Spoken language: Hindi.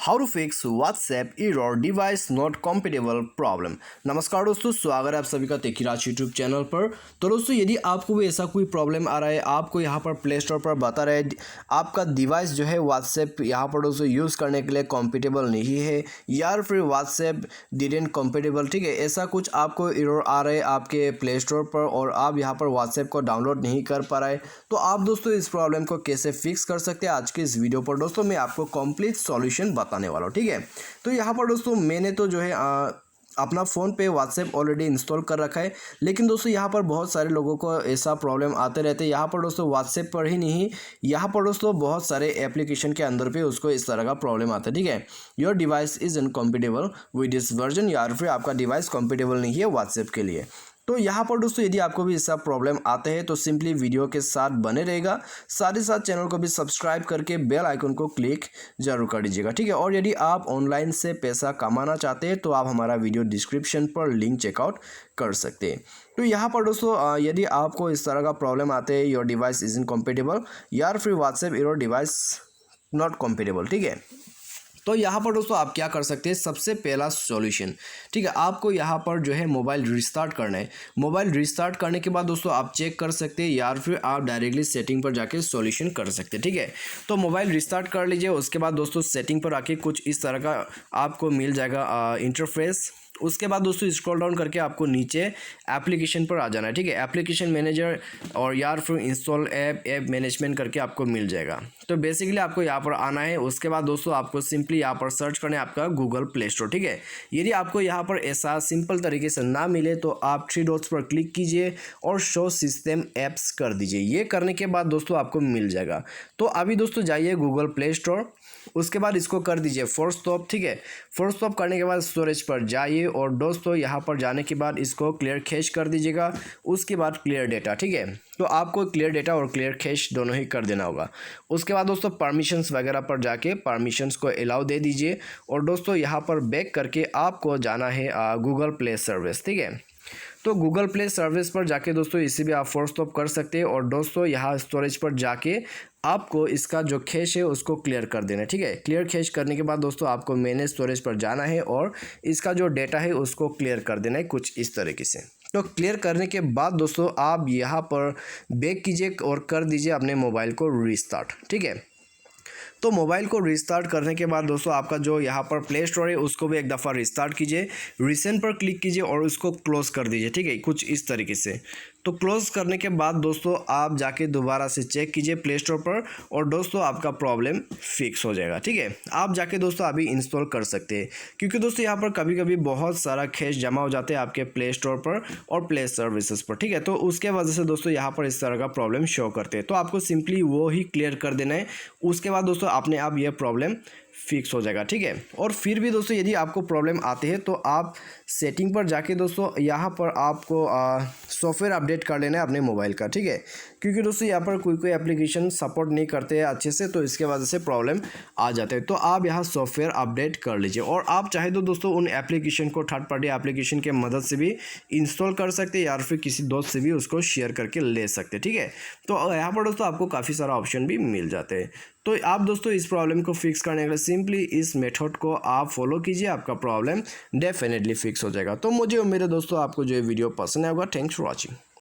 How to fix WhatsApp error device not compatible problem. नमस्कार दोस्तों, स्वागत है आप सभी का तेकीराज यूट्यूब चैनल पर। तो दोस्तों, यदि आपको भी ऐसा कोई प्रॉब्लम आ रहा है, आपको यहाँ पर प्ले स्टोर पर बता रहे आपका डिवाइस जो है व्हाट्सएप यहाँ पर दोस्तों यूज़ करने के लिए कॉम्पेटेबल नहीं है, या फिर व्हाट्सएप डिडेंट कॉम्पेटेबल, ठीक है, ऐसा कुछ आपको एरर आ रहा है आपके प्ले स्टोर पर और आप यहाँ पर व्हाट्सएप को डाउनलोड नहीं कर पा रहे, तो आप दोस्तों इस प्रॉब्लम को कैसे फिक्स कर सकते हैं, आज के इस वीडियो पर दोस्तों मैं आपको कंप्लीट सॉल्यूशन बताने वाला हूँ। ठीक है, तो यहाँ पर दोस्तों मैंने तो जो है अपना फ़ोन पे व्हाट्सएप ऑलरेडी इंस्टॉल कर रखा है, लेकिन दोस्तों यहाँ पर बहुत सारे लोगों को ऐसा प्रॉब्लम आते रहते हैं। यहाँ पर दोस्तों व्हाट्सएप पर ही नहीं, यहाँ पर दोस्तों बहुत सारे एप्लीकेशन के अंदर पे उसको इस तरह का प्रॉब्लम आता है। ठीक है, your device is incompatible with this version, या फिर आपका डिवाइस कम्पेटेबल नहीं है व्हाट्सएप के लिए। तो यहाँ पर दोस्तों यदि आपको भी ऐसा प्रॉब्लम आते हैं तो सिंपली वीडियो के साथ बने रहेगा, साथ ही साथ चैनल को भी सब्सक्राइब करके बेल आइकन को क्लिक जरूर कर दीजिएगा। ठीक है, और यदि आप ऑनलाइन से पैसा कमाना चाहते हैं तो आप हमारा वीडियो डिस्क्रिप्शन पर लिंक चेकआउट कर सकते हैं। तो यहाँ पर दोस्तों यदि आपको इस तरह का प्रॉब्लम आते हैं, योर डिवाइस इज इनकम्पेटेबल या फिर WhatsApp error device not compatible, ठीक है, तो यहाँ पर दोस्तों आप क्या कर सकते हैं, सबसे पहला सॉल्यूशन, ठीक है, आपको यहाँ पर जो है मोबाइल रिस्टार्ट करना है। मोबाइल रिस्टार्ट करने के बाद दोस्तों आप चेक कर सकते हैं, या फिर आप डायरेक्टली सेटिंग पर जाके सॉल्यूशन कर सकते हैं। ठीक है, तो मोबाइल रिस्टार्ट कर लीजिए, उसके बाद दोस्तों सेटिंग पर आके कुछ इस तरह का आपको मिल जाएगा इंटरफेस। उसके बाद दोस्तों स्क्रॉल डाउन करके आपको नीचे एप्लीकेशन पर आ जाना है। ठीक है, एप्लीकेशन मैनेजर और या फिर इंस्टॉल ऐप मैनेजमेंट करके आपको मिल जाएगा। तो बेसिकली आपको यहाँ पर आना है। उसके बाद दोस्तों आपको सिंपली यहाँ पर सर्च करना है आपका गूगल प्ले स्टोर। ठीक है, यदि आपको यहाँ पर ऐसा सिंपल तरीके से ना मिले तो आप 3 डॉट्स पर क्लिक कीजिए और शो सिस्टम ऐप्स कर दीजिए। ये करने के बाद दोस्तों आपको मिल जाएगा। तो अभी दोस्तों जाइए गूगल प्ले स्टोर, उसके बाद इसको कर दीजिए फोर्स स्टॉप। ठीक है, फोर्स स्टॉप करने के बाद स्टोरेज पर जाइए और दोस्तों यहाँ पर जाने के बाद इसको क्लियर कैश कर दीजिएगा। उसके बाद क्लियर डेटा, ठीक है, तो आपको क्लियर डेटा और क्लियर कैश दोनों ही कर देना होगा। उसके बाद दोस्तों परमिशंस वगैरह पर जाके परमिशंस को अलाउ दे दीजिए और दोस्तों यहाँ पर बैक करके आपको जाना है गूगल प्ले सर्विस। ठीक है, तो गूगल प्ले सर्विस पर जाके दोस्तों इसी भी आप फोर्स स्टॉप कर सकते हैं और दोस्तों यहाँ स्टोरेज पर जाके आपको इसका जो कैश है उसको क्लियर कर देना है। ठीक है, क्लियर कैश करने के बाद दोस्तों आपको मैनेज स्टोरेज पर जाना है और इसका जो डेटा है उसको क्लियर कर देना है कुछ इस तरीके से। तो क्लियर करने के बाद दोस्तों आप यहाँ पर बैक कीजिए और कर दीजिए अपने मोबाइल को रिस्टार्ट। ठीक है, तो मोबाइल को रिस्टार्ट करने के बाद दोस्तों आपका जो यहाँ पर प्ले स्टोर है उसको भी एक दफ़ा रिस्टार्ट कीजिए, रिसेंट पर क्लिक कीजिए और उसको क्लोज कर दीजिए। ठीक है, कुछ इस तरीके से। तो क्लोज करने के बाद दोस्तों आप जाके दोबारा से चेक कीजिए प्ले स्टोर पर और दोस्तों आपका प्रॉब्लम फिक्स हो जाएगा। ठीक है, आप जाके दोस्तों अभी इंस्टॉल कर सकते हैं, क्योंकि दोस्तों यहाँ पर कभी कभी बहुत सारा कैश जमा हो जाते हैं आपके प्ले स्टोर पर और प्ले सर्विसेज पर। ठीक है, तो उसके वजह से दोस्तों यहाँ पर इस तरह का प्रॉब्लम शो करते हैं, तो आपको सिंपली वो ही क्लियर कर देना है। उसके बाद दोस्तों अपने आप ये प्रॉब्लम फिक्स हो जाएगा। ठीक है, और फिर भी दोस्तों यदि आपको प्रॉब्लम आते हैं तो आप सेटिंग पर जाके दोस्तों यहाँ पर आपको सॉफ्टवेयर अपडेट कर लेना है अपने मोबाइल का। ठीक है, क्योंकि दोस्तों यहाँ पर कोई एप्लीकेशन सपोर्ट नहीं करते हैं अच्छे से, तो इसके वजह से प्रॉब्लम आ जाते हैं। तो आप यहाँ सॉफ्टवेयर अपडेट कर लीजिए और आप चाहे तो दोस्तों उन एप्लीकेशन को थर्ड पार्टी एप्लीकेशन के मदद से भी इंस्टॉल कर सकते हैं या फिर किसी दोस्त से भी उसको शेयर करके ले सकते हैं। ठीक है, तो यहाँ पर दोस्तों आपको काफ़ी सारा ऑप्शन भी मिल जाते हैं। तो आप दोस्तों इस प्रॉब्लम को फिक्स करने के लिए सिंपली इस मेथड को आप फॉलो कीजिए, आपका प्रॉब्लम डेफिनेटली फिक्स हो जाएगा। तो मुझे उम्मीद है दोस्तों आपको जो वीडियो पसंद आएगा। Thanks for watching.